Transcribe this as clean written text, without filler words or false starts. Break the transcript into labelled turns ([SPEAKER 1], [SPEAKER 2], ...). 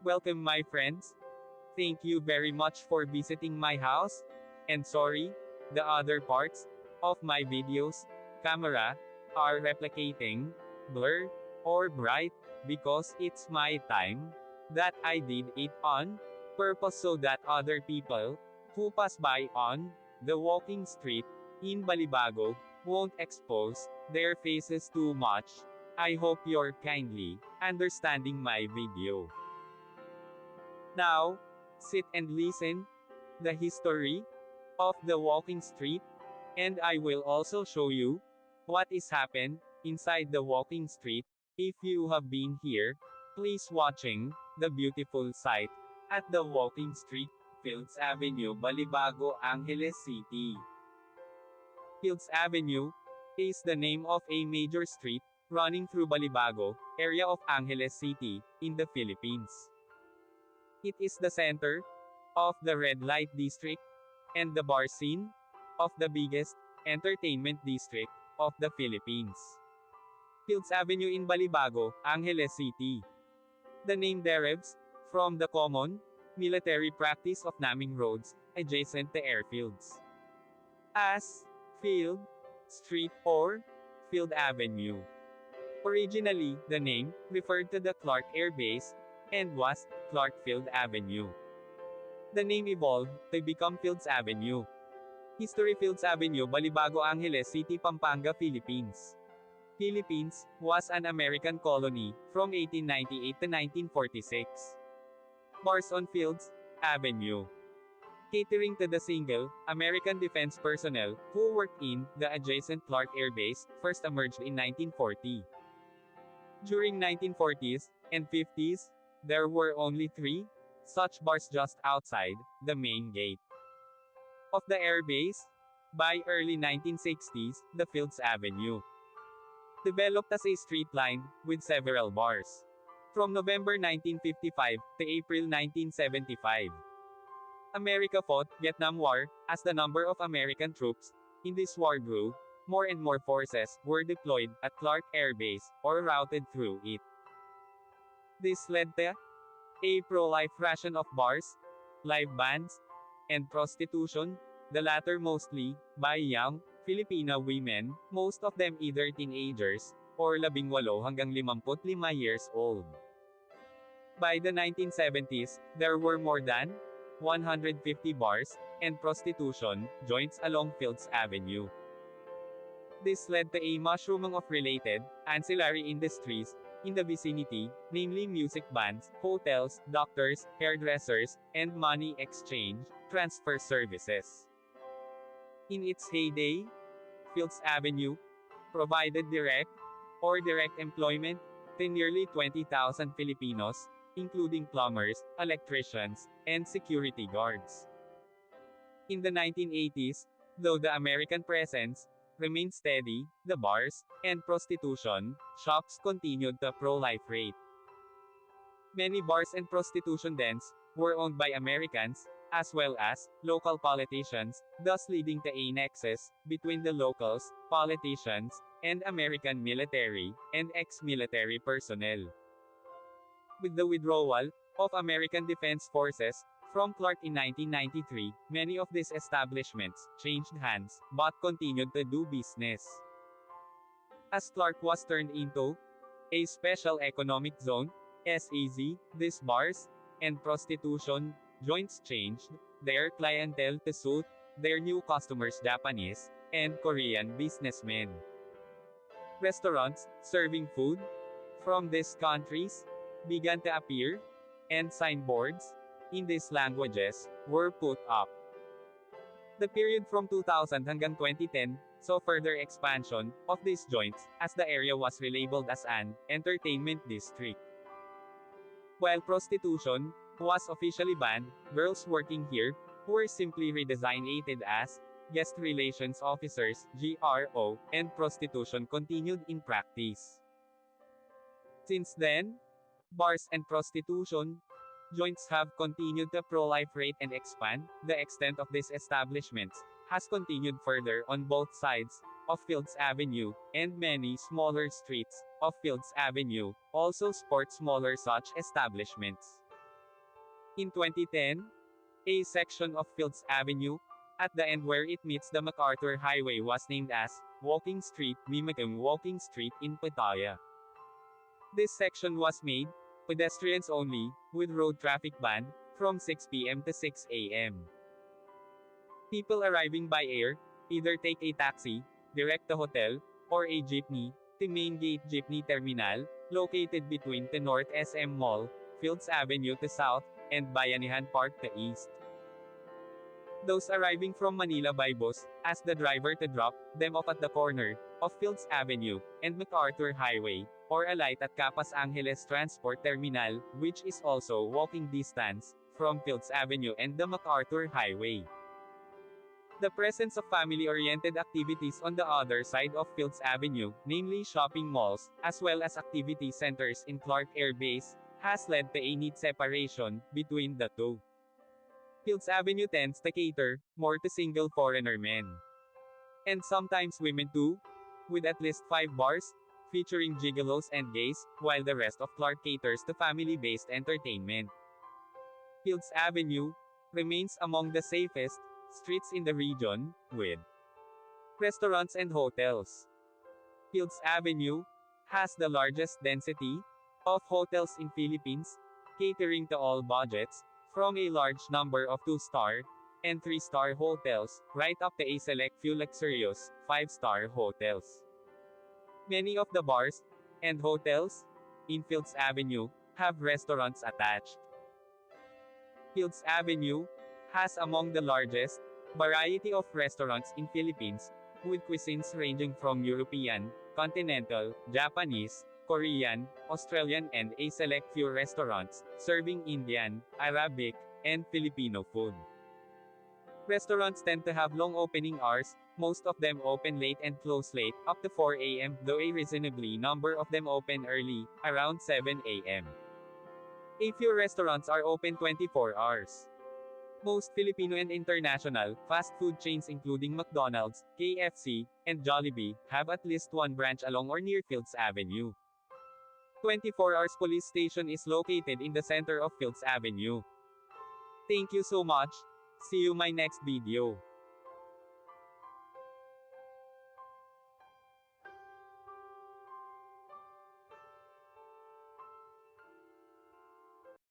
[SPEAKER 1] Welcome my friends. Thank you very much for visiting my house. And sorry, the other parts of my videos, camera, are replicating, blur, or bright, because it's my time that I did it on purpose so that other people who pass by on the walking street in Balibago won't expose their faces too much. I hope you're kindly understanding my video. Now, sit and listen the history of the walking street, and I will also show you what is happened inside the walking street. If you have been here, please watching the beautiful sight at the walking street, Fields Avenue, Balibago, Angeles City. Fields Avenue is the name of a major street running through Balibago area of Angeles City in the Philippines. It is the center of the red light district and the bar scene of the biggest entertainment district of the Philippines. Fields Avenue in Balibago, Angeles City. The name derives from the common military practice of naming roads adjacent to airfields as Field Street or Field Avenue. Originally, the name referred to the Clark Air Base and was Clark Field Avenue. The name evolved to become Fields Avenue. History: Fields Avenue, Balibago, Angeles City, Pampanga, Philippines. Philippines was an American colony from 1898 to 1946. Bars on Fields Avenue. Catering to the single American defense personnel who worked in the adjacent Clark Air Base, first emerged in 1940. During 1940s and 50s, there were only 3 such bars just outside the main gate of the air base. By early 1960s, the Fields Avenue developed as a street lined with several bars. From November 1955 to April 1975, America fought Vietnam War. As the number of American troops in this war grew, more and more forces were deployed at Clark Air Base or routed through it. This led to a pro-life ration of bars, live bands, and prostitution, the latter mostly by young Filipino women, most of them either teenagers or 18 hanggang 55 years old. By the 1970s, there were more than 150 bars and prostitution joints along Fields Avenue. This led to a mushrooming of related ancillary industries in the vicinity, namely music bands, hotels, doctors, hairdressers, and money exchange transfer services. In its heyday, Fields Avenue provided direct or direct employment to nearly 20,000 Filipinos, including plumbers, electricians, and security guards. In the 1980s, though the American presence remained steady, the bars and prostitution shops continued to proliferate. Many bars and prostitution dens were owned by Americans, as well as local politicians, thus leading to a nexus between the locals, politicians, and American military and ex-military personnel. With the withdrawal of American Defense Forces from Clark in 1993, many of these establishments changed hands, but continued to do business. As Clark was turned into a Special Economic Zone, SEZ, these bars and prostitution joints changed their clientele to suit their new customers, Japanese and Korean businessmen. Restaurants serving food from these countries began to appear, and signboards in these languages were put up. The period from 2000 hanggang 2010 saw further expansion of these joints, as the area was relabeled as an entertainment district. While prostitution was officially banned, girls working here were simply redesignated as guest relations officers (GRO), and prostitution continued in practice. Since then, bars and prostitution joints have continued to proliferate and expand. The extent of these establishments has continued further on both sides of Fields Avenue, and many smaller streets of Fields Avenue also sport smaller such establishments. In 2010, a section of Fields Avenue, at the end where it meets the MacArthur Highway was named as Walking Street, mimicking Walking Street in Pattaya. This section was made pedestrians only, with road traffic banned from 6 p.m. to 6 a.m. People arriving by air either take a taxi, direct to hotel, or a jeepney, to Main Gate Jeepney Terminal, located between the North SM Mall, Fields Avenue to South, and Bayanihan Park to East. Those arriving from Manila by bus, ask the driver to drop them off at the corner of Fields Avenue and MacArthur Highway, or alight at Capas Angeles Transport Terminal, which is also walking distance from Fields Avenue and the MacArthur Highway. The presence of family-oriented activities on the other side of Fields Avenue, namely shopping malls, as well as activity centers in Clark Air Base, has led to a neat separation between the two. Fields Avenue tends to cater more to single foreigner men. And sometimes women too, with at least 5 bars, featuring gigolos and gays, while the rest of Clark caters to family-based entertainment. Fields Avenue remains among the safest streets in the region, with restaurants and hotels. Fields Avenue has the largest density of hotels in Philippines, catering to all budgets, from a large number of 2-star and 3-star hotels, right up to a select few luxurious 5-star hotels. Many of the bars and hotels in Fields Avenue have restaurants attached. Fields Avenue has among the largest variety of restaurants in Philippines, with cuisines ranging from European, continental, Japanese, Korean, Australian and a select few restaurants serving Indian, Arabic, and Filipino food. Restaurants tend to have long opening hours, most of them open late and close late, up to 4 a.m., though a reasonably number of them open early, around 7 a.m. A few restaurants are open 24 hours. Most Filipino and international fast food chains including McDonald's, KFC, and Jollibee have at least one branch along or near Fields Avenue. 24 Hours Police Station is located in the center of Fields Avenue. Thank you so much. See you my next video.